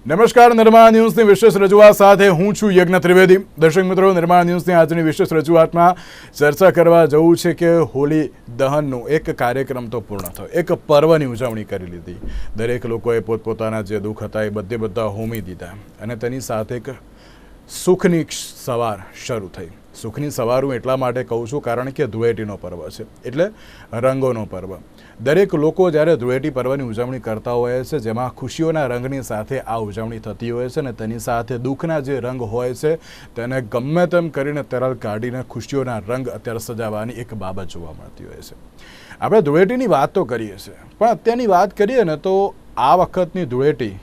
નમસ્કાર, નિર્માણ ન્યૂઝની વિશેષ રજૂઆત સાથે હું છું યજ્ઞ ત્રિવેદી. દર્શક મિત્રો, નિર્માણ ન્યૂઝની આજની વિશેષ રજૂઆતમાં ચર્ચા કરવા જવું છે કે હોળી દહનનું એક કાર્યક્રમ તો પૂર્ણ થયો, એક પર્વની ઉજવણી કરી લીધી. દરેક લોકોએ પોતપોતાના જે દુઃખ હતા એ બધા હોમી દીધા અને તેની સાથે એક સુખની સવાર શરૂ થઈ. સુખની સવાર હું એટલા માટે કહું છું કારણ કે ધૂળેટીનો પર્વ છે, એટલે રંગોનો પર્વ. દરેક લોકો જ્યારે ધૂળેટી પર્વની ઉજવણી કરતા હોય છે, જેમાં ખુશીઓના રંગની સાથે આ ઉજવણી થતી હોય છે અને તેની સાથે દુઃખના જે રંગ હોય છે તેને ગમે તેમ કરીને તરલ કાઢીને ખુશીઓના રંગ અત્યારે સજાવવાની એક બાબત જોવા મળતી હોય છે. આપણે ધૂળેટીની વાત તો કરીએ છીએ, પણ અત્યારની વાત કરીએ ને તો આ વખતની ધૂળેટી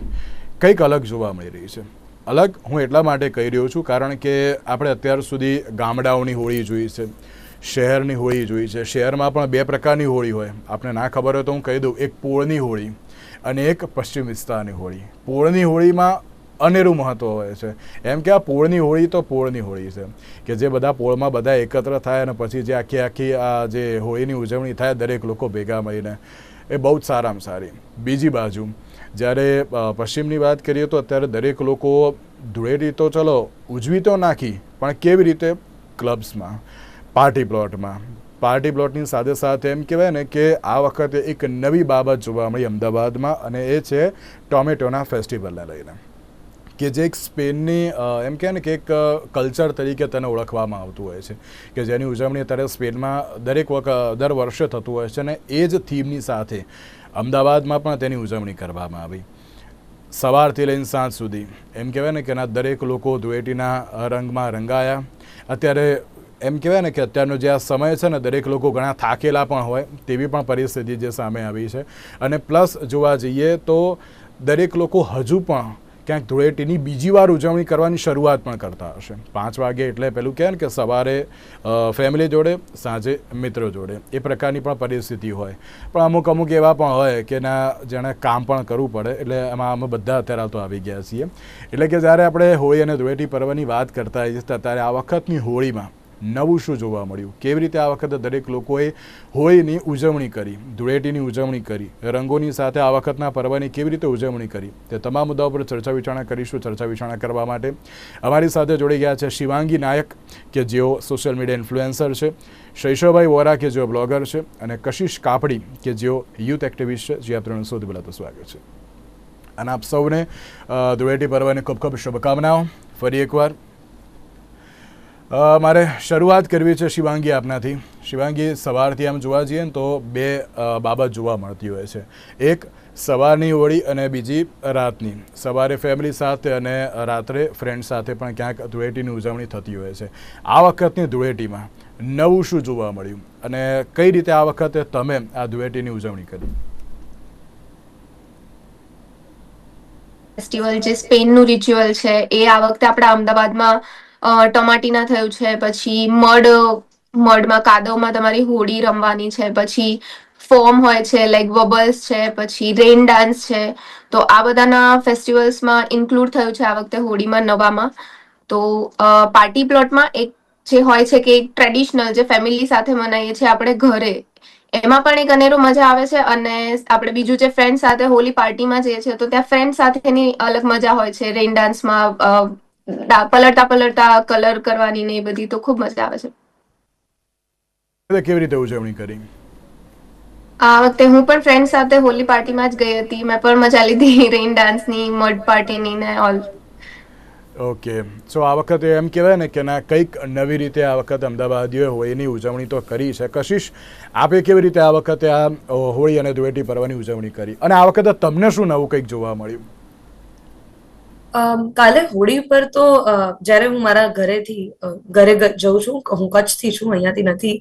કંઈક અલગ જોવા મળી રહી છે. અલગ હું એટલા માટે કહી રહ્યો છું કારણ કે આપણે અત્યાર સુધી ગામડાઓની હોળી જોઈ છે, શહેરની હોળી જોઈ છે. શહેરમાં પણ બે પ્રકારની હોળી હોય, આપણે ના ખબર હોય તો હું કહી દઉં, એક પોળની હોળી અને એક પશ્ચિમ વિસ્તારની હોળી. પોળની હોળીમાં અનેરું મહત્ત્વ હોય છે. એમ કે આ પોળની હોળી તો પોળની હોળી છે કે જે બધા પોળમાં બધા એકત્ર થાય અને પછી જે આખી આ જે હોળીની ઉજવણી થાય દરેક લોકો ભેગા મળીને, એ બહુ જ સારામાં સારી. બીજી બાજુ જ્યારે પશ્ચિમની વાત કરીએ તો અત્યારે દરેક લોકો ધૂળેટી તો ચલો ઉજવી તો નાખી, પણ કેવી રીતે ક્લબ્સમાં, પાર્ટી પ્લોટની સાથે સાથે એમ કહેવાય ને કે આ વખતે એક નવી બાબત જોવા મળી અમદાવાદમાં, અને એ છે ટોમેટોના ફેસ્ટિવલને લઈને, કે જે એક સ્પેનની એમ કહે ને કે એક કલ્ચર તરીકે તેને ઓળખવામાં આવતું હોય છે, કે જેની ઉજવણી અત્યારે સ્પેનમાં દર વર્ષે થતું હોય છે. અને એ જ થીમની સાથે અમદાવાદમાં પણ તેની ઉજવણી કરવામાં આવી. સવારથી લઈને સાંજ સુધી એમ કહેવાય ને કે દરેક લોકો ધૂળેટીના રંગમાં રંગાયા. અત્યારે એમ કહેવાય ને કે અત્યારનો જે આ સમય છે ને, દરેક લોકો ઘણા થાકેલા પણ હોય તેવી પણ પરિસ્થિતિ જે સામે આવી છે. અને પ્લસ જોવા જઈએ તો દરેક લોકો હજુ પણ ક્યાંક ધૂળેટીની બીજી વાર ઉજવણી કરવાની શરૂઆત પણ કરતા હશે. 5 વાગે એટલે પેલું કહે ને કે સવારે ફેમિલી જોડે, સાંજે મિત્રો જોડે, એ પ્રકારની પણ પરિસ્થિતિ હોય. પણ અમુક એવા પણ હોય કે જેણે કામ પણ કરવું પડે, એટલે એમાં અમે બધા અત્યારે તો આવી ગયા છીએ. એટલે કે જ્યારે આપણે હોળી અને ધૂળેટી પર્વની વાત કરતા હોઈએ ત્યારે આ વખતની હોળીમાં નવું શું જોવા મળ્યું, કેવી રીતે આ વખતે દરેક લોકોએ હોળીની ઉજવણી કરી, ધૂળેટીની ઉજવણી કરી, રંગોની સાથે આ વખતના પર્વની કેવી રીતે ઉજવણી કરી, તે તમામ મુદ્દાઓ પર ચર્ચા વિચારણા કરીશું. ચર્ચા વિચારણા કરવા માટે અમારી સાથે જોડી ગયા છે શિવાંગી નાયક, કે જેઓ સોશિયલ મીડિયા ઇન્ફ્લુએન્સર છે, શૈશવભાઈ વોરા, કે જેઓ બ્લોગર છે, અને કશિશ કાપડી, કે જેઓ યુથ એક્ટિવિસ્ટ છે. જે આપનું સૌથી પહેલાં તો સ્વાગત છે. અને આપ સૌને ધૂળેટી પર્વની ખૂબ ખૂબ શુભકામનાઓ. ફરી એકવાર મારે શરૂઆત કરવી છે શિવાંગી આપનાથી. શિવાંગી, સવારથી આમ જોવા જઈએ ને તો બે બાબત જોવા મળતી હોય છે. એક સવારની હોળી અને બીજી રાતની. સવારે ફેમિલી સાથે અને રાત્રે ફ્રેન્ડ સાથે પણ ક્યાંક ધૂળેટીની ઉજવણી થતી હોય છે. આ વખતની ધૂળેટીમાં નવું શું જોવા મળ્યું અને કઈ રીતે આ વખતે તમે આ ધૂળેટીની ઉજવણી કરી? ફેસ્ટિવલ જે સ્પેનનું રિચ્યુઅલ છે એ આ વખતે આપણા અમદાવાદમાં ટમાટીના થયું છે. પછી મડમાં કાદવમાં તમારી હોળી રમવાની છે. પછી ફોર્મ હોય છે, લાઈક વબલ્સ છે, પછી રેઇન ડાન્સ છે. તો આ બધાના ફેસ્ટિવલ્સમાં ઇન્ક્લુડ થયું છે આ વખતે હોળીમાં નવામાં. તો પાર્ટી પ્લોટમાં એક જે હોય છે કે એક ટ્રેડિશનલ જે ફેમિલી સાથે મનાવીએ છીએ આપણે ઘરે, એમાં પણ એક અનેરો મજા આવે છે. અને આપણે બીજું જે ફ્રેન્ડ સાથે હોલી પાર્ટીમાં જઈએ છીએ તો ત્યાં ફ્રેન્ડ સાથેની અલગ મજા હોય છે. રેઇન ડાન્સમાં પલળતા કલર કરવાની ને એ બધી તો ખૂબ મજા આવે છે. કેવી રીતે ઉજવણી કરી? આ વખતે હું પણ ફ્રેન્ડ સાથે હોલી પાર્ટીમાં જ ગઈ હતી. મેં પણ મજા લીધી રેઇન ડાન્સની, મડ પાર્ટીની ને ઓલ. ઓકે, સો આ વખતે એમ કહેવાય ને કે કંઈક નવી રીતે આ વખતે અમદાવાદીઓએ હોળીની ઉજવણી તો કરી છે. કશિશ, આપે કેવી રીતે આ વખતે આ હોળી અને ધૂળેટી પર્વની ઉજવણી કરી, અને આ વખતે તમને શું નવું કંઈક જોવા મળ્યું? કાલે હોળી પર તો જ્યારે હું મારા ઘરે જઉં છું, હું કચ્છથી છું, અહીંયાથી નથી,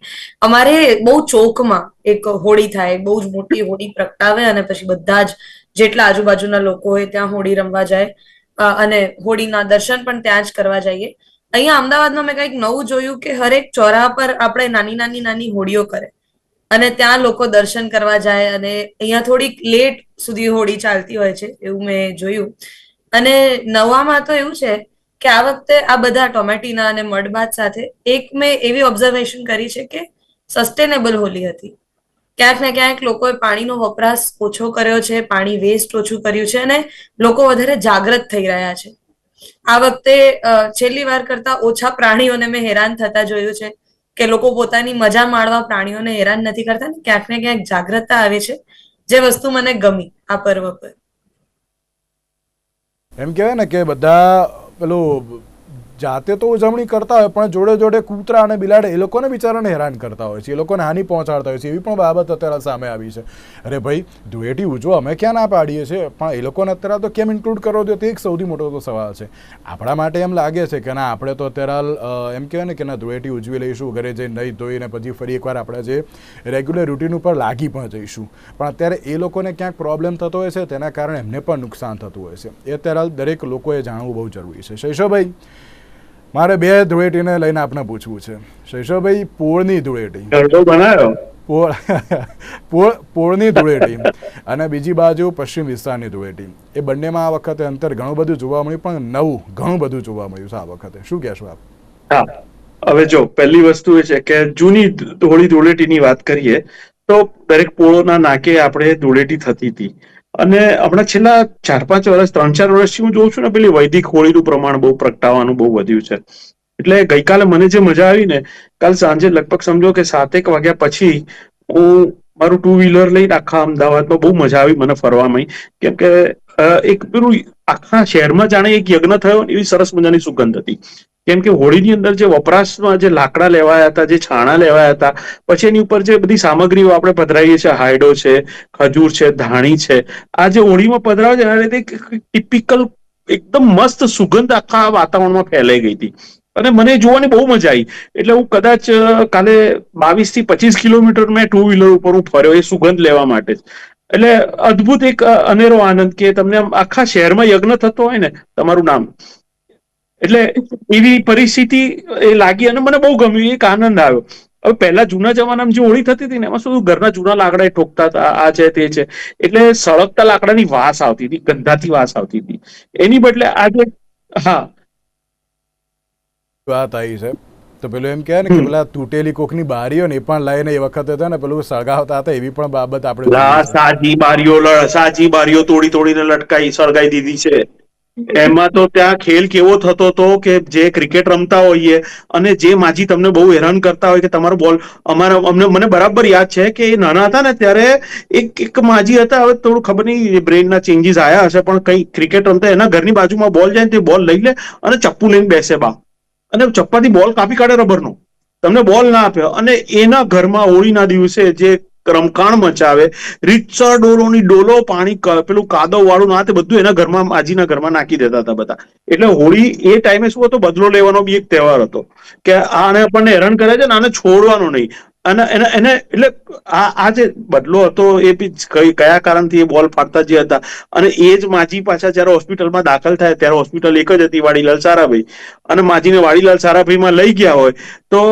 અમારે બહુ ચોકમાં એક હોળી થાય, બહુ જ મોટી હોળી પ્રગટાવે અને પછી બધા જ જેટલા આજુબાજુના લોકો હોય ત્યાં હોળી રમવા જાય અને હોળીના દર્શન પણ ત્યાં જ કરવા જઈએ. અહીંયા અમદાવાદમાં મેં કંઈક નવું જોયું કે હરેક ચોરાહા પર આપણે નાની હોળીઓ કરે અને ત્યાં લોકો દર્શન કરવા જાય, અને અહીંયા થોડીક લેટ સુધી હોળી ચાલતી હોય છે એવું મેં જોયું. અને નવામાં તો એવું છે કે આ વખતે આ બધા ટોમેટીના અને મડબાથ સાથે એક મેં એવી ઓબ્ઝર્વેશન કરી છે કે સસ્ટેનેબલ હોલી હતી. ક્યાંક ને ક્યાંક લોકોએ પાણીનો વપરાશ ઓછો કર્યો છે, પાણી વેસ્ટ ઓછું કર્યું છે અને લોકો વધારે જાગૃત થઈ રહ્યા છે. આ વખતે છેલ્લી વાર કરતા ઓછા પ્રાણીઓને મેં હેરાન થતા જોયું છે કે લોકો પોતાની મજા માણવા પ્રાણીઓને હેરાન નથી કરતા ને ક્યાંક ને ક્યાંક જાગૃતતા આવે છે, જે વસ્તુ મને ગમી આ પર્વ પર. એમ કહેવાય ને કે બધા પેલું જાતે તો ઉજવણી કરતા હોય પણ જોડે જોડે કૂતરા અને બિલાડે એ લોકોને બિચારાને હેરાન કરતા હોય છે, એ લોકોને હાનિ પહોંચાડતા હોય છે. એવી પણ બાબત અત્યારે સામે આવી છે. અરે ભાઈ, ધૂળેટી ઉજવો, અમે ક્યાં ના પાડીએ છીએ, પણ એ લોકોને અત્યારે તો કેમ ઇન્ક્લુડ કરો દો તે એક સૌથી મોટો તો સવાલ છે. આપણા માટે એમ લાગે છે કે ના, આપણે તો અત્યારે એમ કહેવાય ને કે ના, ધૂળેટી ઉજવી લઈશું, ઘરે જઈને નહીં ધોઈને પછી ફરી એકવાર આપણે જે રેગ્યુલર રૂટીન ઉપર લાગી પણ જઈશું. પણ અત્યારે એ લોકોને ક્યાંક પ્રોબ્લેમ થતો હોય છે, તેના કારણે એમને પણ નુકસાન થતું હોય છે. એ અત્યારે દરેક લોકોએ જાણવું બહુ જરૂરી છે. શૈશવભાઈ, મારે બે ધૂળેટીને લઈને આપને પૂછવું છે. શૈશવભાઈ, પોળની ધૂળેટી, પોળની ધૂળેટી અને બીજી બાજુ પશ્ચિમ વિસ્તારની ધૂળેટી, એ બંનેમાં આ વખતે અંતર ઘણું બધું જોવા મળ્યું, પણ નવું ઘણું બધું જોવા મળ્યું છે આ વખતે. શું કહેશો આપ? હા, હવે જો પહેલી વસ્તુ એ છે કે જૂની ધૂળેટીની વાત કરીએ તો દરેક પોળોના નાકે આપણે ધૂળેટી થતી હતી. અને હમણાં છેલ્લા 4-5 વર્ષ, 3-4 વર્ષથી હું જોઉં છું ને, પેલી વૈદિક હોળીનું પ્રમાણ બહુ પ્રગટાવવાનું બહુ વધ્યું છે. એટલે ગઈકાલે મને જે મજા આવી ને, કાલ સાંજે લગભગ સમજો કે 7-1 વાગ્યા પછી હું મારું 2 વ્હીલર લઈને આખા અમદાવાદમાં બહુ મજા આવી મને ફરવામાં. કેમ કે એક પેલું આખા શહેરમાં જાણે એક યજ્ઞ થયો એવી સરસ મજાની સુગંધ હતી. કેમ કે હોળીની અંદર જે વપરાશમાં જે લાકડા લેવાયા હતા, જે છાણા લેવાયા હતા, પછી એની ઉપર જે બધી સામગ્રીઓ આપણે પધરાવીએ છીએ, હાયડો છે, ખજૂર છે, ધાણી છે, આ જે હોળીમાં પધરાવે છે એના લીધે ટિપિકલ એકદમ મસ્ત સુગંધ આખા વાતાવરણમાં ફેલાઈ ગઈ હતી અને મને જોવાની બહુ મજા આવી. એટલે હું કદાચ કાલે 22 થી 25 કિલોમીટર મેં 2 વ્હીલર ઉપર હું ફર્યો એ સુગંધ લેવા માટે જ. એટલે અદ્ભુત એક અનેરો આનંદ કે તમને આખા શહેરમાં યજ્ઞ થતો હોય ને, તમારું નામ. એટલે એવી પરિસ્થિતિ એ લાગી અને મને બહુ ગમ્યું, એક આનંદ આવ્યો. હવે પહેલા જૂના જમાનામાં જે હોળી થતી હતી ને, એમાં શું ઘરના જૂના લાકડા ઠોકતા હતા, આ છે તે છે, એટલે સળગતા લાકડાની વાસ આવતી હતી, ગંધાથી વાસ આવતી હતી. એની બદલે આજે વાત આવી છે તો પેલું એમ કહે ને કે પેલા તૂટેલી કોકની બારીઓ ને એ પણ લઈને એ વખતે હતા ને પેલું સળગાવતા હતા, એવી પણ બાબત આપણે સાજી બારીઓ તોડીને લટકાઈ સળગાઈ દીધી છે. એમાં તો ત્યાં ખેલ કેવો થતો હતો કે જે ક્રિકેટ રમતા હોઈએ અને જે માજી તમને બહુ હેરાન કરતા હોય કે તમારો બોલ મને બરાબર યાદ છે કે એ નાના હતા ને ત્યારે એક માજી હતા, હવે થોડું ખબર નહીં બ્રેનના ચેન્જીસ આયા હશે, પણ કઈ ક્રિકેટ રમતા એના ઘરની બાજુમાં બોલ જાય ને તે બોલ લઈ લે અને ચપ્પુ લઈને બેસે બા, અને ચપ્પાથી બોલ કાપી કાઢે રબરનો, તમને બોલ ના આપ્યો. અને એના ઘરમાં હોળીના દિવસે જે રમકાણ મચાવે, રીતસર ડોલોની ડોલો પાણી પેલું કાદવ વાળું ના, તે બધું એના ઘરમાં, માજીના ઘરમાં નાખી દેતા હતા બધા. એટલે હોળી એ ટાઈમે શું હતો, બદલો લેવાનો બી એક તહેવાર હતો કે આને આપણને હેરાન કરે છે ને આને છોડવાનો નહીં. અને એને એટલે આ જે બદલો હતો એ બી કયા કારણથી એ બોલ ફાટતા જે હતા. અને એ જ માજી પાછા જયારે હોસ્પિટલમાં દાખલ થાય ત્યારે હોસ્પિટલ એક જ હતી, વાડીલાલ સારાભાઈ, અને માજીને વાડીલાલ સારાભાઈમાં લઈ ગયા હોય તો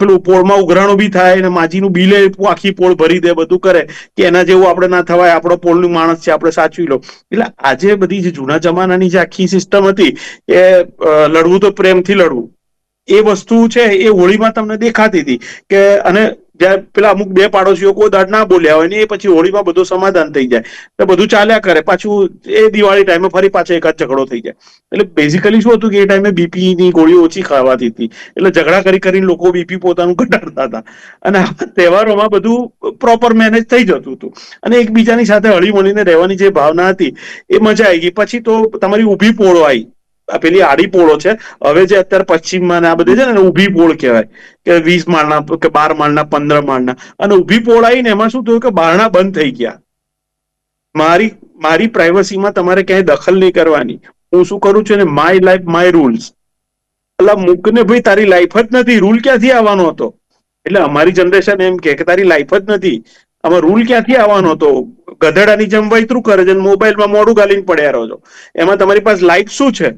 પેલું પોળમાં ઉઘરાણો બી થાય અને માજીનું બિલે આખી પોળ ભરી દે, બધું કરે કે એના જેવું આપણે ના થવાય, આપણો પોળનું માણસ છે, આપણે સાચવી લો. એટલે આજે બધી જે જૂના જમાનાની જે આખી સિસ્ટમ હતી એ લડવું તો પ્રેમથી લડવું, એ વસ્તુ છે એ હોળીમાં તમને દેખાતી હતી કે, અને જ્યારે પેલા અમુક બે પાડોશીઓ કોઈ દાડ ના બોલ્યા હોય ને એ પછી હોળીમાં બધું સમાધાન થઈ જાય, તો બધું ચાલ્યા કરે. પાછું એ દિવાળી ટાઈમે ફરી પાછો એકાદ ઝઘડો થઈ જાય. એટલે બેઝિકલી શું હતું કે એ ટાઈમે બીપી ની ગોળીઓ ઓછી ખાવાતી હતી, એટલે ઝઘડા કરીને લોકો બીપી પોતાનું ઘટાડતા હતા. અને આ તહેવારોમાં બધું પ્રોપર મેનેજ થઈ જતું હતું અને એકબીજાની સાથે હળી મળીને રહેવાની જે ભાવના હતી એ મજા આવી ગઈ. પછી તો તમારી ઊભી પોળો આવી, પેલી આડી પોળો છે, હવે જે અત્યારે પશ્ચિમમાં આ બધી છે ને ઊભી પોળ કહેવાય કે 20 માળના કે 12 માળના 15 માળના. અને ઊભી પોળ આવી ને એમાં શું થયું કે બારણા બંધ થઈ ગયા. મારી પ્રાઇવસીમાં તમારે ક્યાંય દખલ નહીં કરવાની, હું શું કરું છું ને, માય લાઈફ માય રૂલ્સ. એટલે મૂકને ભાઈ, તારી લાઈફ જ નથી, રૂલ ક્યાંથી આવવાનો હતો? એટલે અમારી જનરેશન એમ કે તારી લાઈફ જ નથી, આમાં રૂલ ક્યાંથી આવવાનો હતો? ગધેડાની જેમ વૈતરું કરે છે, મોબાઈલમાં મોઢું ગાલીને પડ્યા રહો છો, એમાં તમારી પાસે લાઈફ શું છે?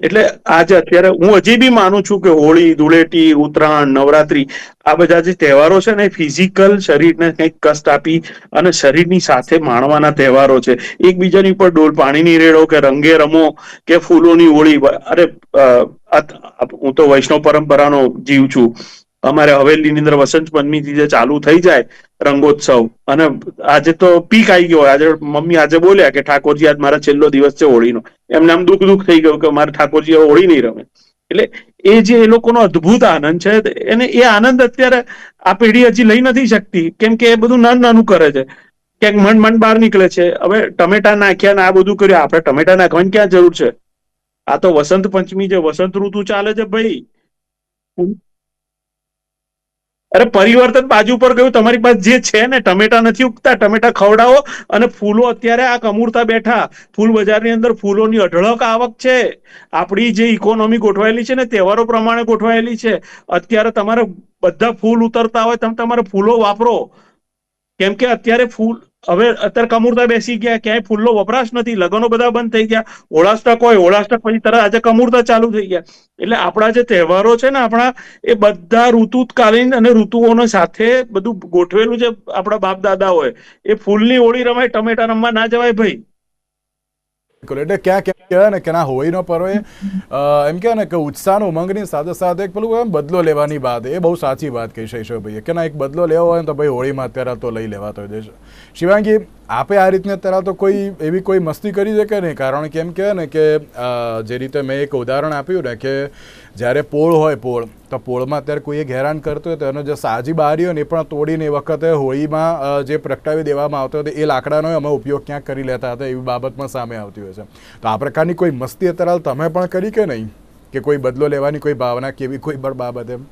એટલે આજે અત્યારે હું હજી બી માનું છું કે હોળી, ધૂળેટી, ઉત્તરાયણ, નવરાત્રી, આ બધા જે તહેવારો છે ને, ફિઝિકલ શરીરને કંઈક કષ્ટ આપી અને શરીરની સાથે માણવાના તહેવારો છે. એકબીજાની ઉપર ડોલ પાણીની રેડો કે રંગે રમો કે ફૂલોની હોળી. અરે હું તો વૈષ્ણવ પરંપરાનો જીવ છું, અમારે હવેલીની અંદર વસંત પંચમીથી જે ચાલુ થઈ જાય રંગોત્સવ, અને આજે તો પીક આવી ગયો. આજે મમ્મી આજે બોલ્યા કે ઠાકોરજી આજ મારા છેલ્લો દિવસ છે હોળીનો. એમને આમ દુઃખ થઈ ગયું કે મારે ઠાકોરજી હવે હોળી નહીં રમે. એટલે એ જે એ લોકોનો અદ્ભુત આનંદ છે, એને એ આનંદ અત્યારે આ પેઢી હજી લઈ નથી શકતી, કેમ કે એ બધું નાનું કરે છે, ક્યાંક મન બહાર નીકળે છે. હવે ટમેટા નાખ્યા ને આ બધું કર્યું, આપણે ટમેટા નાખવાની ક્યાં જરૂર છે? આ તો વસંત પંચમી છે, વસંત ઋતુ ચાલે છે ભાઈ. અરે પરિવર્તન બાજુ પર ગયું. તમારી પાસે જે છે ને, ટમેટા નથી ઉગતા, ટમેટા ખવડાવો. અને ફૂલો અત્યારે આ કમૂરતા બેઠા, ફૂલ બજારની અંદર ફૂલોની અઢળક આવક છે. આપણી જે ઇકોનોમી ગોઠવાયેલી છે ને, તહેવારો પ્રમાણે ગોઠવાયેલી છે. અત્યારે તમારે બધા ફૂલ ઉતરતા હોય, તમે તમારે ફૂલો વાપરો, કેમ કે અત્યારે ફૂલ હવે અત્યારે કમૂરતા બેસી ગયા, ક્યાંય ફૂલનો વપરાશ નથી, લગ્નો બધા બંધ થઈ ગયા. હોળાષ્ટક હોય, હોળાષ્ટક પછી તરત આજે કમૂરતા ચાલુ થઈ ગયા. એટલે આપણા જે તહેવારો છે ને, આપણા એ બધા ઋતુકાલીન અને ઋતુઓનો સાથે બધું ગોઠવેલું છે. આપણા બાપ દાદા હોય એ ફૂલની હોળી રમાય, ટમેટા રમવા ના જવાય ભાઈ. એટલે ક્યાં કહેવાય ને કે ના હોળીનો પર્વ એમ કહેવાય ને કે ઉત્સાહનો ઉમંગની સાથે સાથે એક પેલું બદલો લેવાની વાત, એ બહુ સાચી વાત કહી શૈશવભાઈએ કે ના એક બદલો લેવો હોય ને તો ભાઈ હોળીમાં અત્યારે તો લઈ લેવાતો હોય છે. શિવાંગી, આપે આ રીતને અત્યારે તો કોઈ એવી કોઈ મસ્તી કરી છે કે નહીં? કારણ કે એમ કહેવાય ને કે જે રીતે મેં એક ઉદાહરણ આપ્યું ને કે જ્યારે પોળ હોય, તો પોળમાં અત્યારે કોઈ એક હેરાન કરતો હોય તો એનો જે સાજી બારી હોય ને એ પણ તોડીને એ વખતે હોળીમાં જે પ્રગટાવી દેવામાં આવતો હતો એ લાકડાનો અમે ઉપયોગ ક્યાંક કરી લેતા હતા, એવી બાબતમાં સામે આવતી હોય છે. તો આ પ્રકારની કોઈ મસ્તી અત્યારે તમે પણ કરી કે નહીં, કે કોઈ બદલો લેવાની કોઈ ભાવના કેવી કોઈ પણ બાબત એમ?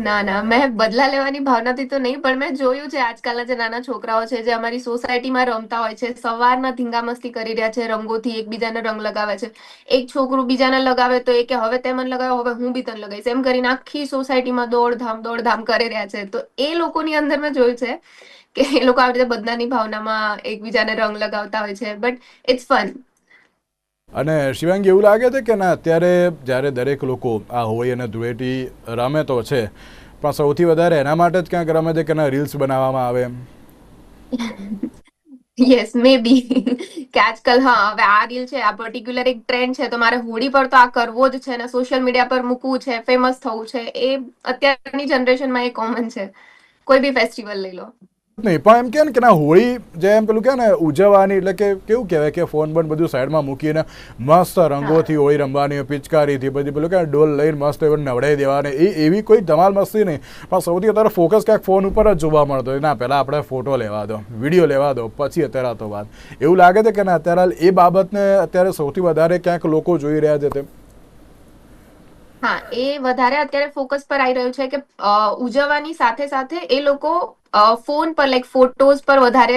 ના, મેં બદલા લેવાની ભાવનાથી તો નહીં, પણ મેં જોયું છે આજકાલના જે નાના છોકરાઓ છે જે અમારી સોસાયટીમાં રમતા હોય છે, સવારના ધીંગા મસ્તી કરી રહ્યા છે, રંગોથી એકબીજાને રંગ લગાવે છે. એક છોકરું બીજાને લગાવે તો એ કે હવે તે મને લગાવ્યો, હવે હું બી તને લગાવીશ, એમ કરીને આખી સોસાયટીમાં દોડધામ કરી રહ્યા છે. તો એ લોકોની અંદર મેં જોયું છે કે એ લોકો આવી રીતે બદલાની ભાવનામાં એકબીજાને રંગ લગાવતા હોય છે, બટ ઇટ્સ ફન. અને શિવાંગી, એવું લાગે છે કે ના અત્યારે જ્યારે દરેક લોકો આ હોળી અને ધૂળેટી રમે તો છે, પણ સૌથી વધારે એના માટે જ ક્યાંક રમે છે કે ના રીલ્સ બનાવવામાં આવે એમ? યસ, મે બી કે આજકાલ હવે આ રીલ છે, આ પર્ટિક્યુલર એક ટ્રેન્ડ છે, તો મારે હોળી પર તો આ કરવો જ છે ને સોશિયલ મીડિયા પર મૂકવું છે, ફેમસ થવું છે. એ અત્યારની જનરેશનમાં એ કોમન છે, કોઈ બી ફેસ્ટિવલ લઈ લો. નહીં, પણ એમ કે ને કે ના હોળી જે એમ પેલું કે ને ઉજવવાની, એટલે કે કેવું કહેવાય કે ફોન બંધ બધું સાઈડમાં મૂકીને મસ્ત રંગોથી હોળી રમવાની, પિચકારીથી બધી પેલું કે ડોલ લઈને મસ્ત એવું નવડાવી દેવાની, એવી કોઈ ધમાલ મસ્તી નહીં. પણ સૌથી વધારે ફોકસ ક્યાંક ફોન ઉપર જ જોવા મળતો હોય. ના, પહેલાં આપણે ફોટો લેવા દો, વિડીયો લેવા દો, પછી અત્યારે તો વાત. એવું લાગે છે કે ના અત્યારે એ બાબતને અત્યારે સૌથી વધારે ક્યાંક લોકો જોઈ રહ્યા છે તેમ? હા, એ વધારે અત્યારે ફોકસ પર આવી રહ્યું છે કે ઉજવવાની સાથે સાથે એ લોકો ફોન પર લાઈક ફોટોઝ પર વધારે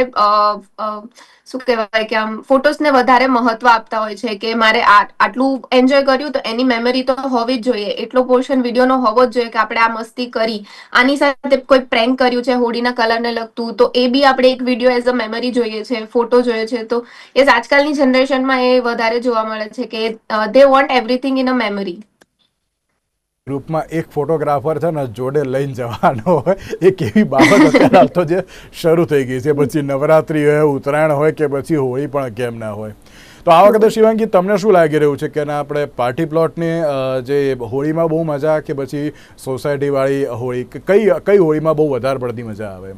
શું કહેવાય કે આમ ફોટોઝને વધારે મહત્વ આપતા હોય છે કે મારે આટલું એન્જોય કર્યું તો એની મેમરી તો હોવી જ જોઈએ, એટલો પોર્શન વિડીયોનો હોવો જ જોઈએ કે આપણે આ મસ્તી કરી, આની સાથે કોઈ પ્રેન્ક કર્યું છે હોળીના કલરને લગતું, તો એ બી આપણે એક વિડીયો એઝ અ મેમરી જોઈએ છે, ફોટો જોઈએ છે. તો એ આજકાલની જનરેશનમાં એ વધારે જોવા મળે છે કે they want everything in a memory. ગ્રુપમાં એક ફોટોગ્રાફર છે ને જોડે લઈને જવાનો હોય, એ કેવી બાબત અત્યારે તો જે શરૂ થઈ ગઈ છે. પછી નવરાત્રી હોય, ઉત્તરાયણ હોય કે પછી હોળી પણ કેમ ના હોય. તો આ વખતે શિવાંગી, તમને શું લાગી રહ્યું છે કે ના આપણે પાર્ટી પ્લોટની જે હોળીમાં બહુ મજા કે પછી સોસાયટીવાળી હોળી, કઈ હોળીમાં બહુ વધારે પડતી મજા આવે?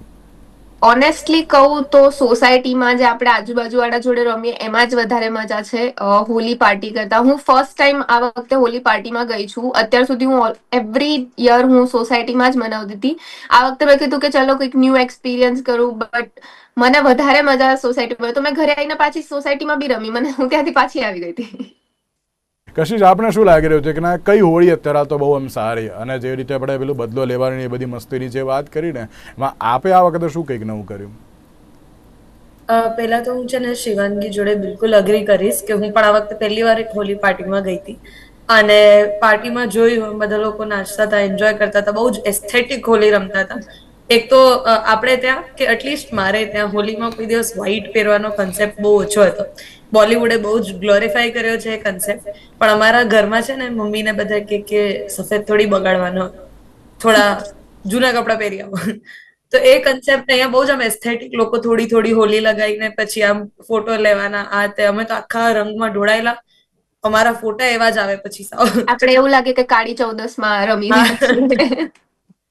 ઓનેસ્ટલી કહું તો સોસાયટીમાં જે આપણે આજુબાજુવાળા જોડે રમીએ એમાં જ વધારે મજા છે હોલી પાર્ટી કરતા. હું ફર્સ્ટ ટાઈમ આ વખતે હોલી પાર્ટીમાં ગઈ છું. અત્યાર સુધી હું એવરી યર હું સોસાયટીમાં જ મનાવતી હતી. આ વખતે મેં કીધું કે ચલો કંઈક ન્યૂ એક્સપિરિયન્સ કરું, બટ મને વધારે મજા સોસાયટીમાં. તો મેં ઘરે આવીને પાછી સોસાયટીમાં બી રમી, હું ત્યાંથી પાછી આવી ગઈ હતી. કશિશ, આપણે શું લાગી રહ્યું છે કે ના કઈ હોળી અત્યારે તો બહુ આમ સારી, અને જે રીતે આપણે પેલું બદલો લેવાની એ બધી મસ્તીની જે વાત કરી ને, એમાં આપે આ વખતે શું કંઈક નવું કર્યું? પહેલા તો હું છે ને શિવાંગી જોડે બિલકુલ અગ્રી કરીશ કે હું પણ આ વખતે પહેલી વાર એક હોલી પાર્ટીમાં ગઈ હતી, અને પાર્ટીમાં જોયું બધા લોકો નાચતા હતા, એન્જોય કરતા હતા, બહુ જ એસ્થેટિક હોલી રમતા હતા. એક તો આપણે ત્યાં કે એટલીસ્ટ મારે ત્યાં હોલીમાં કોઈ દિવસ વ્હાઈટ પહેરવાનો કન્સેપ્ટ બહુ ઓછો હતો. બોલિવૂડે બહુ જ ગ્લોરીફાઈ કર્યો છે એ કન્સેપ્ટ, પણ અમારા ઘરમાં છે ને મમ્મીને બધા કે સફેદ થોડી બગાડવાનો, થોડા જૂના કપડાં પહેરી આવો. તો એ કન્સેપ્ટ અહીંયા બહુ જ આમ એસ્થેટિક, લોકો થોડી હોલી લગાવીને પછી આમ ફોટો લેવાના, આ તે. અમે તો આખા રંગમાં ઢોળાયેલા, અમારા ફોટા એવા જ આવે પછી સાવ. આપણે એવું લાગે કે કાળી ચૌદસમાં રમી રહ્યા છીએ.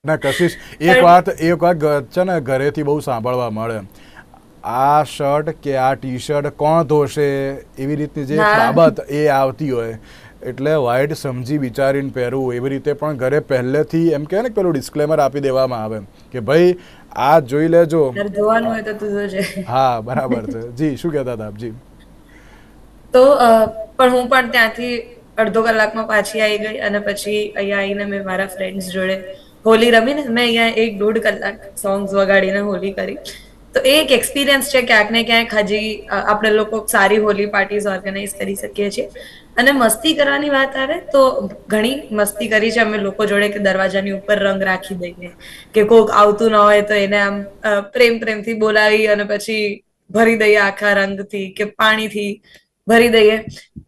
ના કશિશ, એક વાત છે ને ઘરેથી બહુ સાંભળવા મળે, આ શર્ટ કે આ ટી શર્ટ કોણ ધોશે એવી રીતની જે બાબત એ આવતી હોય, એટલે વ્હાઈટ સમજી વિચારીને પહેરવું એવી રીતે પણ ઘરે પહેલેથી એમ કહે ને પેલું ડિસ્ક્લેમર આપી દેવામાં આવે કે ભાઈ આ જોઈ લેજો, ધોવાનું હોય તો તું જોજે. હા બરાબર છે. જી શું કહેતા હતા આપજી? તો પણ હું પણ ત્યાંથી અડધો કલાકમાં પાછી આવી ગઈ અને પછી અહીંયા આવીને મેં મારા ફ્રેન્ડ્સ જોડે હોલી રમીને મેં અહીંયા 1-1.5 કલાક સોંગ્સ વગાડીને હોલી કરી. તો એ એક એક્સપિરિયન્સ છે, ક્યાંક ને ક્યાંક હજી આપણે લોકો સારી હોલી પાર્ટીઝ ઓર્ગેનાઇઝ કરી શકીએ છીએ. અને મસ્તી કરવાની વાત આવે તો ઘણી મસ્તી કરી છે અમે લોકો જોડે, કે દરવાજાની ઉપર રંગ રાખી દઈએ, કે કોક આવતું ન હોય તો એને આમ પ્રેમથી બોલાવી અને પછી ભરી દઈએ આખા રંગથી કે પાણીથી ભરી દઈએ.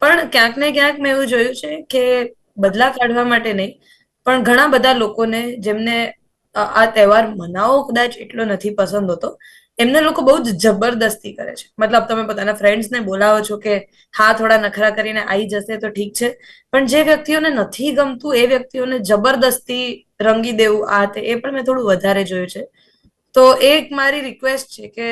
પણ ક્યાંક ને ક્યાંક મેં એવું જોયું છે કે બદલા કાઢવા માટે નહીં, પણ ઘણા બધા લોકોને જેમને આ તહેવાર મનાવવો કદાચ એટલો નથી પસંદ હોતો, એમને લોકો બહુ જ જબરદસ્તી કરે છે. મતલબ તમે પોતાના ફ્રેન્ડ્સને બોલાવો છો કે હા થોડા નખરા કરીને આવી જશે તો ઠીક છે, પણ જે વ્યક્તિઓને નથી ગમતું એ વ્યક્તિઓને જબરદસ્તી રંગી દેવું આ તે, એ પણ મેં થોડું વધારે જોયું છે. તો એક મારી રિક્વેસ્ટ છે કે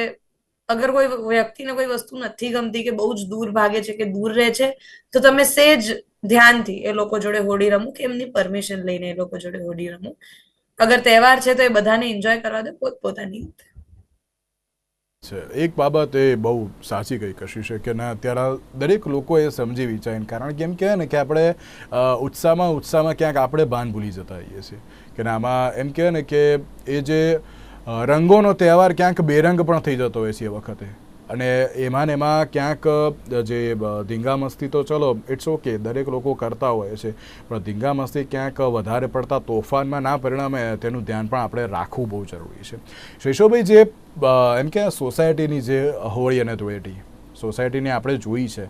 અગર કોઈ વ્યક્તિને કોઈ વસ્તુ નથી ગમતી કે બહુ જ દૂર ભાગે છે કે દૂર રહે છે, તો તમે સેજ ધ્યાનથી એ લોકો જોડે હોળી રમો, કે એમની પરમિશન લઈને એ લોકો જોડે હોળી રમો. અગર તહેવાર છે તો એ બધાને એન્જોય કરવા દો પોતપોતાની રીતે. એક બાબત એ બહુ સાચી કઈ કશી છે કે ના અત્યારે દરેક લોકો એ સમજી વિચારીને, કારણ કે એમ કહે ને કે આપણે ઉત્સાહમાં ક્યાંક આપણે ભાન ભૂલી જતા હોઈએ છીએ કે આમાં એમ કહે ને કે એ જે રંગોનો તહેવાર ક્યાંક બેરંગ પણ થઈ જતો હોય છે એ વખતે, અને એમાં ને એમાં ક્યાંક જે ધીંગામસ્તી તો ચલો ઇટ્સ ઓકે દરેક લોકો કરતા હોય છે, પણ ધીંગામસ્તી ક્યાંક વધારે પડતા તોફાનમાં ના પરિણામે તેનું ધ્યાન પણ આપણે રાખવું બહુ જરૂરી છે. શૈશવભાઈ, જે એમ કે સોસાયટીની જે હોળી અને ધૂળેટી સોસાયટીને આપણે જોઈ છે,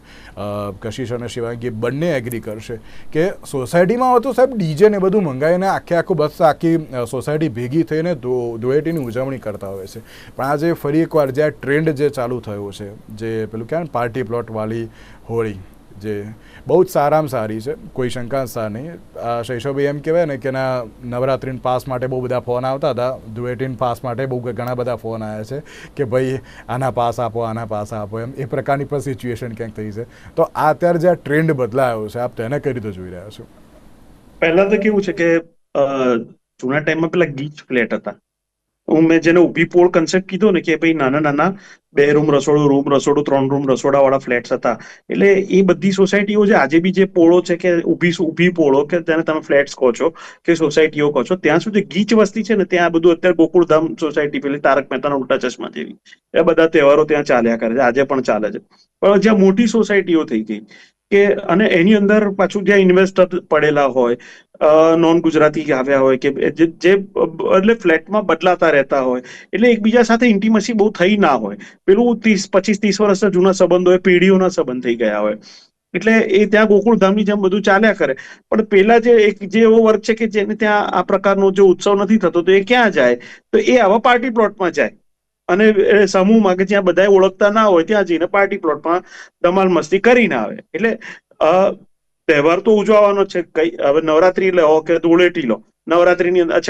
કશિશ અને શિવાંગી બંને એગ્રી કરશે કે સોસાયટીમાં હોય તો સાહેબ ડીજે ને બધું મંગાવીને આખું બસ આખી સોસાયટી ભેગી થઈને ધૂળેટીની ઉજવણી કરતા હોય છે. પણ આજે ફરી એકવાર જે આ ટ્રેન્ડ જે ચાલુ થયો છે, જે પેલું કહેવાય ને પાર્ટી પ્લોટવાળી હોળી, જે બહુ જ સારામાં સારી છે, કોઈ શંકા નહીં. શૈશવભાઈ એમ કહેવાય ને કે ના નવરાત્રિના પાસ માટે બહુ બધા ફોન આવતા હતા, ધૂળેટીના પાસ માટે બહુ ઘણા બધા ફોન આવ્યા છે કે ભાઈ આના પાસ આપો એમ, એ પ્રકારની પણ સિચ્યુએશન ક્યાંક થઈ છે. તો આ અત્યારે જે આ ટ્રેન્ડ બદલાયો છે, આપ તેને કઈ રીતે જોઈ રહ્યા છો? પહેલા તો કેવું છે કે જૂના ટાઈમમાં પેલા ગીચ ફ્લેટ હતા, મેં જેને ઊભી પોળ કન્સેપ્ટ કીધો ને કે ભાઈ નાના 2 રૂમ રસોડું 3 રૂમ રસોડા વાળા ફ્લેટ્સ હતા. એટલે એ બધી સોસાયટીઓ જે આજે બી જે પોળો છે કે ઊભી પોળો કે જેને તમે ફ્લેટ્સ કહો છો કે સોસાયટીઓ કહો છો, ત્યાં સુધી ગીચ વસ્તી છે ને ત્યાં બધું અત્યારે ગોકુળધામ સોસાયટી પેલી તારક મહેતાના ઉલ્ટા ચશ્મા જેવી, એ બધા તહેવારો ત્યાં ચાલ્યા કરે છે, આજે પણ ચાલે છે. પણ જ્યાં મોટી સોસાયટીઓ થઈ ગઈ કે અને એની અંદર પાછું જ્યાં ઇન્વેસ્ટર પડેલા હોય, નોન ગુજરાતી આવ્યા હોય કે જે એટલે ફ્લેટમાં બદલાતા રહેતા હોય, એટલે એકબીજા સાથે ઇન્ટિમસી બહુ થઈ ના હોય, પેલું 25-30 વર્ષના જૂના સંબંધો હોય, પેઢીઓના સંબંધ થઈ ગયા હોય, એટલે એ ત્યાં ગોકુળધામની જેમ બધું ચાલ્યા કરે. પણ પેલા જે એવો વર્ગ છે કે જેને ત્યાં આ પ્રકારનો જે ઉત્સવ નથી થતો, તો એ ક્યાં જાય? તો એ આવા પાર્ટી પ્લોટમાં જાય, અને સમૂહમાં કે જ્યાં બધા ઓળખતા ના હોય ત્યાં જઈને પાર્ટી પ્લોટમાં ધમાલ મસ્તી કરીને આવે. એટલે તહેવાર તો ઉજવવાનો છે. હવે નવરાત્રી લો કે ધૂળેટી લો, નવરાત્રીની અંદર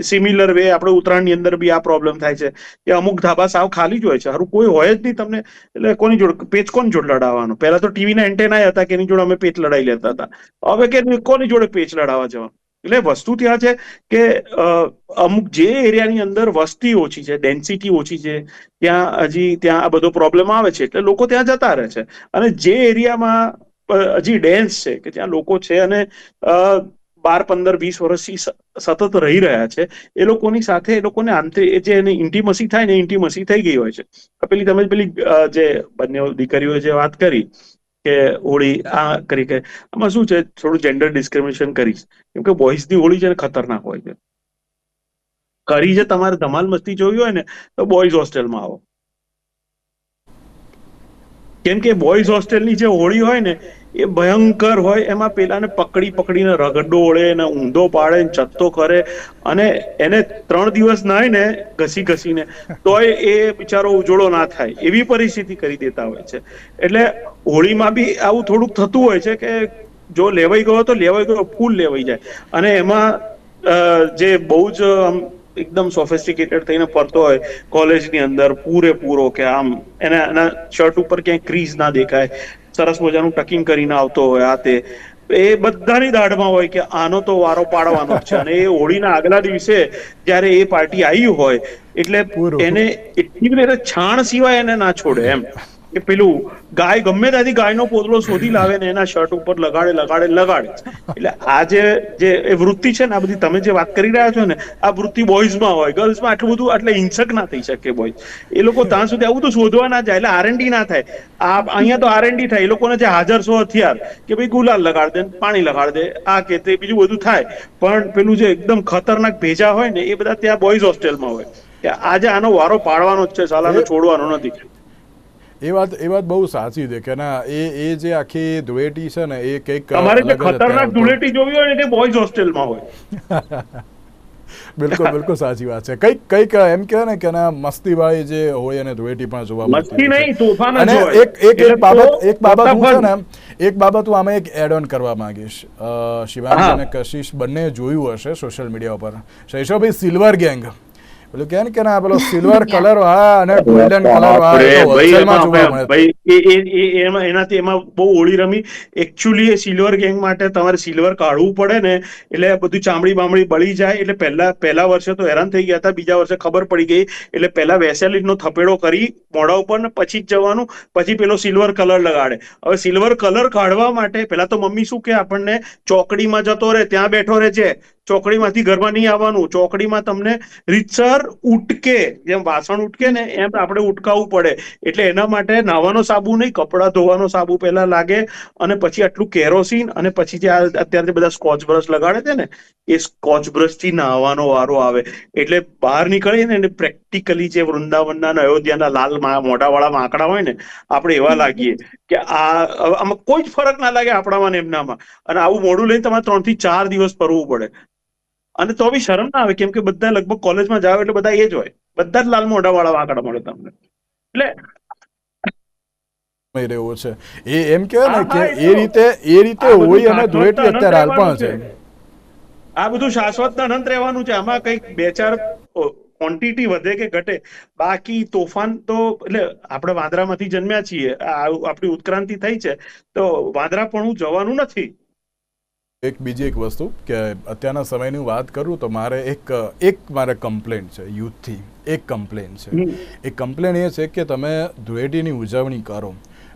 સિમિલર વે આપણે ઉત્તરાયણની અંદર બી આ પ્રોબ્લેમ થાય છે કે અમુક ધાબા સાવ ખાલી જ હોય છે, હારું કોઈ હોય જ નહીં તમને, એટલે કોની જોડે પેચ કોની જોડે લડાવવાનો? પહેલા તો ટીવીના એન્ટેના હતા કે એની જોડે અમે પેચ લડાઈ લેતા હતા, હવે કે કોની જોડે પેચ લડાવવા જવાનું? એટલે વસ્તુ ત્યાં છે કે અમુક જે એરિયાની અંદર વસ્તી ઓછી છે, ડેન્સિટી ઓછી છે, ત્યાં આ બધો પ્રોબ્લેમ આવે છે, એટલે લોકો ત્યાં જતા રહે છે. અને જે એરિયામાં હજી ડેન્સ છે કે ત્યાં લોકો છે અને 12-15-20 વર્ષથી સતત રહી રહ્યા છે, એ લોકોની સાથે એ લોકોને જે ઇન્ટિમસી થાય ને ઇન્ટિમસી થઈ ગઈ હોય છે. તમે પેલી જે બંને દીકરીઓએ જે વાત કરી કે હોળી આ કરી કે આમાં શું છે, થોડું જેન્ડર ડિસ્ક્રિમિનેશન કરીશ, કેમ કે બોયઝની હોળી છે ને ખતરનાક હોય છે. કરી છે તમારે ધમાલ મસ્તી જોવી હોય ને તો બોયઝ હોસ્ટેલમાં આવો, કેમ કે બોયઝ હોસ્ટેલની જે હોળી હોય ને એ ભયંકર હોય. એમાં પેલાને પકડીને રગડો ઓળે ને ઊંધો પાડે ને ચત્તો કરે, અને એને 3 દિવસ નાય ને ઘસીને તોય એ બિચારો ઉજળો ના થાય એવી પરિસ્થિતિ કરી દેતા હોય છે. એટલે હોળીમાં બી આવું થોડુંક થતું હોય છે કે જો લેવાઈ ગયો તો લેવાઈ ગયો, ફૂલ લેવાઈ જાય. અને એમાં જે બહુ જ એકદમ સોફિસ્ટિકેટેડ થઈને ફરતો હોય કોલેજની અંદર પૂરેપૂરો, કે આમ એના શર્ટ ઉપર ક્યાંય ક્રીઝ ના દેખાય, સરસ મજાનું ટકિંગ કરીને આવતો હોય, આ તે એ બધાની દાઢમાં હોય કે આનો તો વારો પાડવાનો જ છે. અને એ હોળીના આગલા દિવસે જ્યારે એ પાર્ટી આવી હોય એટલે પૂરું. એને એટલી બધી છાણ સિવાય એને ના છોડે એમ, કે પેલું ગાય ગમે ત્યાંથી ગાયનો પોદળો શોધી લાવે ને એના શર્ટ ઉપર લગાડે. એટલે આ જે એ વૃત્તિ છે ને, આ બધી તમે જે વાત કરી રહ્યા છો ને, આ વૃત્તિ બોયઝમાં હોય. ગર્લ્સમાં આટલું બધું એટલે હિંસક ના થઈ શકે બોયઝ. એ લોકો ત્યાં સુધી આવું તો શોધવા ના જાય, એટલે આરએનડી ના થાય. અહીંયા તો આરએનડી થાય. એ લોકોને જે હાજર સો હથિયાર કે ભાઈ ગુલાલ લગાડ દે, પાણી લગાડ દે, આ કે તે બીજું બધું થાય. પણ પેલું જે એકદમ ખતરનાક ભેજા હોય ને, એ બધા ત્યાં બોયઝ હોસ્ટેલમાં હોય કે આજે આનો વારો પાડવાનો જ છે, સાલાનો છોડવાનો નથી. એ વાત બહુ સાચી છે કે ના, એ જે આખી ધૂળેટી છે ને, એ કંઈક તમારે જે અલગ જ ખતરનાક અત્યારે ધૂળેટી જોવી હોય ને તે બોયઝ હોસ્ટેલમાં હોય. બિલકુલ સાચી વાત છે. કંઈક એમ કહેવાય ને કે ના, મસ્તીવાળી જે હોય અને ધૂળેટી પણ જોવા મળતી મસ્તી હોય છે. નહીં, તોફાન જ અને હોય. એક બાબત હું છે ને, એક બાબત હું આમાં એક એડ ઓન કરવા માંગીશ. શિવાંગ અને કશિશ બંને જોયું હશે સોશિયલ મીડિયા ઉપર, શૈશવભાઈ સિલ્વર ગેંગ, પેલું કે ને કે ના, પેલો સિલ્વર કલર વાળા અને ગોલ્ડન કલર વાળા એમાં બહુ હોળી રમી. એકચ્યુઅલી એ સિલ્વર ગેંગ માટે તમારે સિલ્વર કાઢવું પડે ને, એટલે બધું ચામડી બામડી બળી જાય. એટલે પહેલા વર્ષે તો હેરાન થઈ ગયા હતા. બીજા વર્ષે ખબર પડી ગઈ એટલે પહેલા વેસેલિનનો થપેડો કરી મોઢા ઉપર ને પછી જ જવાનું, પછી પેલો સિલ્વર કલર લગાડે. હવે સિલ્વર કલર કાઢવા માટે પેલા તો મમ્મી શું કે આપણને, ચોકડીમાં જતો રહે, ત્યાં બેઠો રહે છે, ચોકડીમાંથી ઘરમાં નહીં આવવાનું. ચોકડીમાં તમને રીતસર ઉટકે, જેમ વાસણ ઉટકે ને એમ આપણે ઉટકાવવું પડે. એટલે એના માટે નાવાનો સાબુ નહીં, કપડાં ધોવાનો સાબુ પહેલા લાગે, અને પછી આટલું કેરોસીન, અને પછી જે અત્યારે બધા સ્કોચ બ્રશ લગાડે છે ને, એ સ્કોચ બ્રશ થી નાહવાનો વારો આવે. એટલે બહાર નીકળીએ ને, પ્રેક્ટિકલી જે વૃંદાવનના અયોધ્યાના લાલ મોઢાવાળા માકડા હોય ને, આપણે એવા લાગીએ કે આમાં કોઈ જ ફરક ના લાગે આપણામાં ને એમનામાં. અને આવું મોઢું લઈને તમારે 3 થી 4 દિવસ ફરવું પડે. અને તો બી શરમ ના આવે, કેમ કે બધા લગભગ કોલેજમાં જાવ એટલે બધા એ જ હોય, બધા જ લાલ મોઢા વાળા વાકડા મળે તમને. એટલે રહ્યો છે એ એમ કહેવાય ને કે એ રીતે હોળી અને ધૂળેટી અત્યારે હાલ પણ છે. આ બધું શાશ્વત અનંત રહેવાનું છે. આમાં કંઈક 2-4 ક્વોન્ટિટી વધે કે ઘટે, બાકી તોફાન તો એટલે આપણે વાંદરામાંથી જન્મ્યા છીએ, આપણી ઉત્ક્રાંતિ થઈ છે, તો વાંદરા પણ હું જવાનું નથી. બીજી એક વસ્તુ કે અત્યારના સમયની વાત કરું તો મારે મારે કમ્પ્લેન છે યુથથી. એક કમ્પ્લેન છે. એ કમ્પ્લેન એ છે કે તમે ધૂળેટીની ઉજવણી કરો,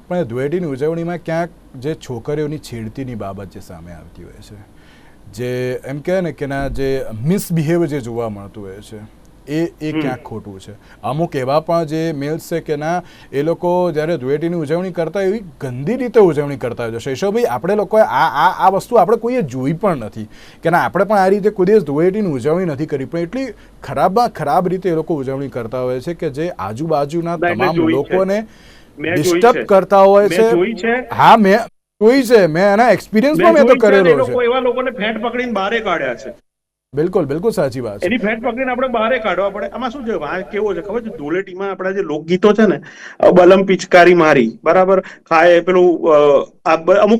પણ એ ધૂળેટીની ઉજવણીમાં ક્યાંક જે છોકરીઓની છેડતીની બાબત જે સામે આવતી હોય છે, જે એમ કહે ને કે ના, જે મિસબિહેવ જે જોવા મળતું હોય છે, એ ક્યાંક ખોટું છે. અમુક એવા પણ જે મેલ્સ છે કે ના, એ લોકો જ્યારે ધૂળેટીની ઉજવણી કરતા એવી ગંદી રીતે ઉજવણી કરતા હોય છે. શૈશવભાઈ, આપણે લોકોએ આ વસ્તુ આપણે કોઈએ જોઈ પણ નથી કે ના, આપણે પણ આ રીતે કોઈ દિવસ ધૂળેટીની ઉજવણી નથી કરી, પણ એટલી ખરાબમાં ખરાબ રીતે એ લોકો ઉજવણી કરતા હોય છે કે જે આજુબાજુના તમામ લોકોને ડિસ્ટર્બ કરતા હોય છે. હા, મેં જોઈ છે, મેં એના એક્સપિરિયન્સમાં મેં તો કરેલો છે. એવા લોકોને ફેંટ પકડીને બહાર કાઢ્યા છે. બિલકુલ સાચી વાત છે. એની ફેટ પકડીને આપણે બહાર કાઢવા પડે. આમાં શું છે, કેવો છે ખબર છે, ધૂળેટીમાં આપણા જે લોકગીતો છે ને, બલમ પિચકારી મારી, બરાબર, ખાય પેલું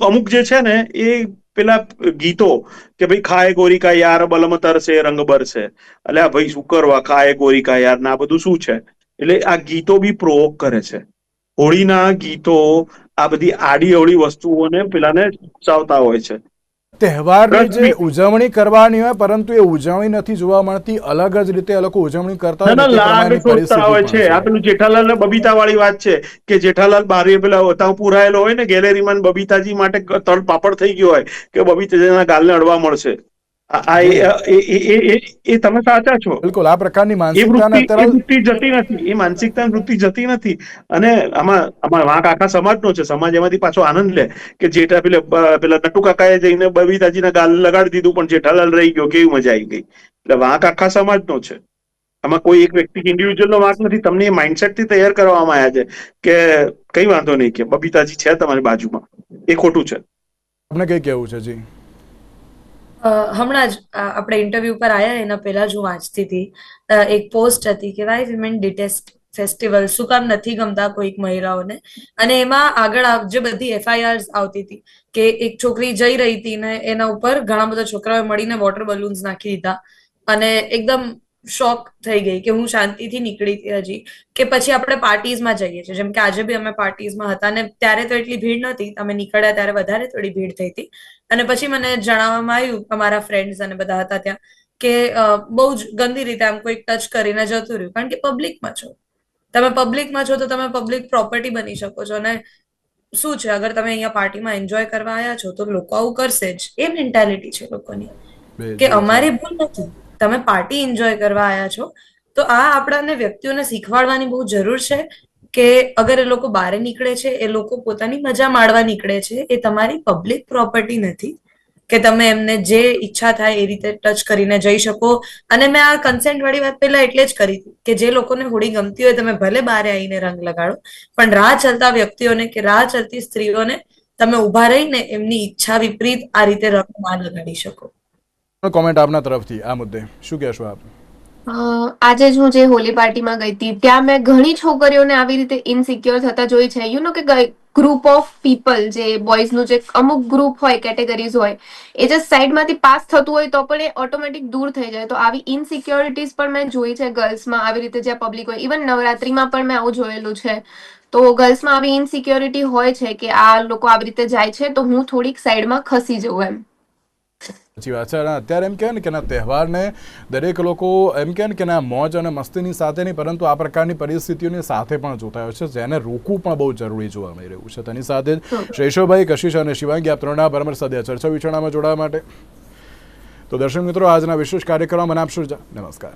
અમુક જે છે ને, એ પેલા ગીતો કે ભાઈ ખાય ગોરી કા યાર, બલમ તરસે રંગ બરસે, એટલે આ ભાઈ શું કરવા, ખાય ગોરી કા યાર, ના બધું શું છે. એટલે આ ગીતો બી પ્રોવોક કરે છે. હોળીના ગીતો આ બધી આડી અવળી વસ્તુઓને પેલાને ઉકસાવતા હોય છે. તહેવારની જે ઉજવણી કરવાની હોય, પરંતુ એ ઉજવણી નથી જોવા મળતી, અલગ જ રીતે એ લોકો ઉજવણી કરતા હોય છે. આ પેલું જેઠાલાલ ને બબીતા વાળી વાત છે કે જેઠાલાલ બારે પેલા ત્યાં પુરાયેલો હોય ને ગેલેરીમાં, બબીતાજી માટે તળ પાપડ થઈ ગયો હોય કે બબીતાજીના ગાલને અડવા મળશે. એ તમે સાચા છો. બિલકુલ આ પ્રકારની વૃત્તિ જતી નથી, એ માનસિકતા વૃત્તિ જતી નથી. અને આમાં વાંક આખા સમાજનો છે. સમાજ એમાંથી પાછો આનંદ લે કે જેઠા પેલા નટુ કાકાએ જઈને બબીતાજીના ગાલ લગાડી દીધું, પણ જેઠાલાલ રહી ગયો, કેવી મજા આવી ગઈ. એટલે વાંક આખા સમાજનો છે. આમાં કોઈ એક વ્યક્તિ ઇન્ડિવિજ્યુઅલનો વાંક નથી. તમને એ માઇન્ડસેટથી તૈયાર કરવામાં આવ્યા છે કે કઈ વાંધો નહીં, કે બબીતાજી છે તમારી બાજુમાં, એ ખોટું છે. તમને કઈ કેવું છે? જી, હમણાં જ આપણે ઇન્ટરવ્યુ પર આવ્યા એના પહેલા જ હું વાંચતી હતી, એક પોસ્ટ હતી કે વાય વિમેન ડિટેસ્ટ ફેસ્ટિવલ શું કામ નથી ગમતા કોઈક મહિલાઓને. અને એમાં આગળ જે બધી FIRs આવતી હતી કે એક છોકરી જઈ રહી હતી ને એના ઉપર ઘણા બધા છોકરાઓએ મળીને વોટર બલૂન્સ નાખી દીધા અને એકદમ શોક થઈ ગઈ કે હું શાંતિથી નીકળી હતી હજી, કે પછી આપણે પાર્ટીઝમાં જઈએ છીએ, જેમ કે આજે બી અમે પાર્ટીઝમાં હતા અને ત્યારે તો એટલી ભીડ નહોતી, અમે નીકળ્યા ત્યારે વધારે થોડી ભીડ થઈ હતી. અને પછી મને જણાવવામાં આવ્યું અમારા ફ્રેન્ડ્સ અને બધા હતા ત્યાં કે બહુ જ ગંદી રીતે આમ કોઈક ટચ કરીને જતું રહ્યું, કારણ કે પબ્લિકમાં છો તમે, પબ્લિકમાં છો તો તમે પબ્લિક પ્રોપર્ટી બની શકો છો. અને શું છે, અગર તમે અહીંયા પાર્ટીમાં એન્જોય કરવા આવ્યા છો તો લોકો આવું કરશે જ, એ મેન્ટાલિટી છે લોકોની કે અમારી ભૂલ નથી, તમે પાર્ટી એન્જોય કરવા આવ્યા છો. તો આ આપણાને વ્યક્તિઓને શીખવાડવાની બહુ જરૂર છે કે અગર એ લોકો બહાર નીકળે છે, એ લોકો પોતાની મજા માણવા નીકળે છે, એ તમારી પબ્લિક પ્રોપર્ટી નથી કે તમે એમને જે ઈચ્છા થાય એ રીતે ટચ કરીને જઈ શકો. અને મેં આ કન્સેન્ટ વાળી વાત પહેલા એટલે જ કરી હતી કે જે લોકોને હોળી ગમતી હોય તમે ભલે બહાર આવીને રંગ લગાડો, પણ રાહ ચાલતા વ્યક્તિઓને કે રાહ ચાલતી સ્ત્રીઓને તમે ઉભા રહીને એમની ઈચ્છા વિપરીત આ રીતે રંગ ના લગાડી શકો. કોમેન્ટ આપના તરફથી આ મુદ્દે શું કહેશો આપ? આજે જ હું જે હોલી પાર્ટીમાં ગઈ હતી ત્યાં મેં ઘણી છોકરીઓને આવી રીતે ઇનસિક્યોર થતા જોઈ છે. યુ નો કે ગ્રુપ ઓફ પીપલ, જે બોયઝનું જે અમુક ગ્રુપ હોય, કેટેગરીઝ હોય, એ જે સાઈડમાંથી પાસ થતું હોય તો પણ એ ઓટોમેટિક દૂર થઈ જાય. તો આવી ઇનસિક્યોરિટીઝ પણ મેં જોઈ છે ગર્લ્સમાં, આવી રીતે જ્યાં પબ્લિક હોય. ઇવન નવરાત્રીમાં પણ મેં આવું જોયેલું છે. તો ગર્લ્સમાં આવી ઇનસિક્યોરિટી હોય છે કે આ લોકો આવી રીતે જાય છે તો હું થોડીક સાઈડમાં ખસી જઉં એમ. સાચી વાત છે. અત્યારે એમ કહે ને કે ના તહેવારને દરેક લોકો એમ કહે ને કે ના મોજ અને મસ્તીની સાથે નહીં, પરંતુ આ પ્રકારની પરિસ્થિતિઓની સાથે પણ જોતા હોય છે, જેને રોકવું પણ બહુ જરૂરી જોવા મળી રહ્યું છે. તેની સાથે જ શૈશવભાઈ, કશિશ અને શિવાંગી, આપ ત્રણના પરમર સદ્ય ચર્ચા વિચારણામાં જોડાવા માટે. તો દર્શક મિત્રો, આજના વિશેષ કાર્યક્રમમાં મને આપશો. નમસ્કાર.